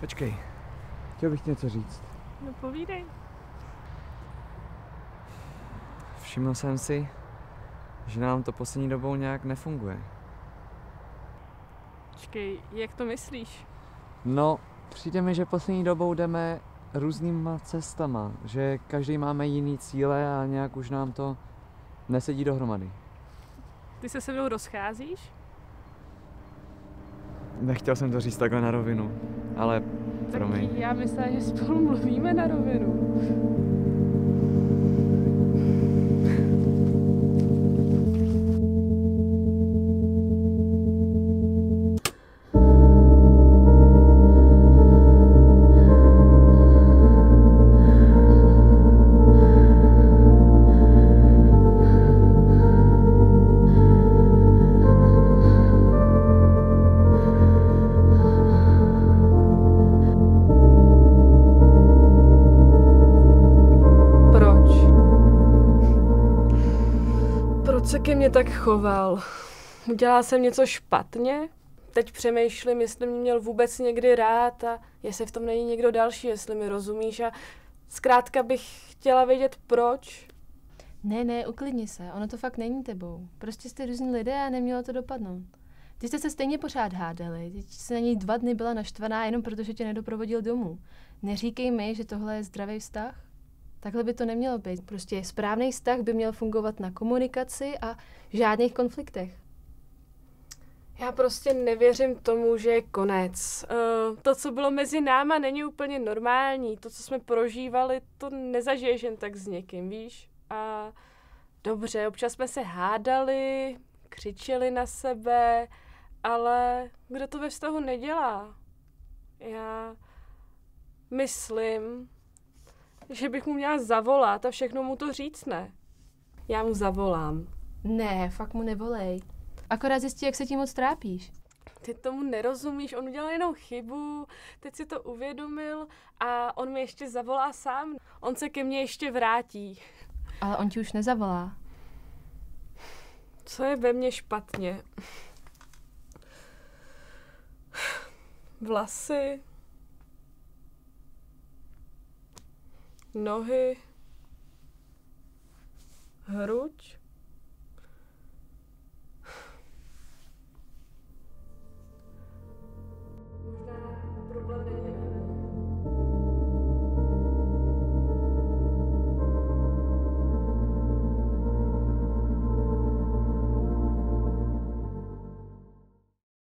Počkej, chtěl bych ti něco říct. No povídej. Všiml jsem si, že nám to poslední dobou nějak nefunguje. Počkej, jak to myslíš? No, přijde mi, že poslední dobou jdeme různýma cestama, že každý máme jiný cíle a nějak už nám to nesedí dohromady. Ty se mnou rozcházíš? Nechtěl jsem to říct takhle na rovinu, ale promiň. Tak já myslela, že spolu mluvíme na rovinu. Proč se ke mně tak choval? Udělala jsem něco špatně? Teď přemýšlím, jestli mě měl vůbec někdy rád a jestli v tom není někdo další, jestli mi rozumíš. A zkrátka bych chtěla vědět proč. Ne, uklidni se, ono to fakt není tebou. Prostě jste různí lidé a nemělo to dopadnout. Ty jste se stejně pořád hádali, teď jsi na něj 2 dny byla naštvaná jenom protože tě nedoprovodil domů. Neříkej mi, že tohle je zdravý vztah. Takhle by to nemělo být. Prostě správný vztah by měl fungovat na komunikaci a žádných konfliktech. Já prostě nevěřím tomu, že je konec. To, co bylo mezi náma, není úplně normální. To, co jsme prožívali, to nezažiješ jen tak s někým, víš? A dobře, občas jsme se hádali, křičeli na sebe, ale kdo to ve vztahu nedělá? Já myslím, že bych mu měla zavolat a všechno mu to říct, ne? Já mu zavolám. Ne, fakt mu nevolej. Akorát zjistí, jak se tím moc trápíš. Ty tomu nerozumíš, on udělal jenom chybu, teď si to uvědomil a on mi ještě zavolá sám. On se ke mně ještě vrátí. Ale on ti už nezavolá. Co je ve mně špatně? Vlasy, nohy, hruď.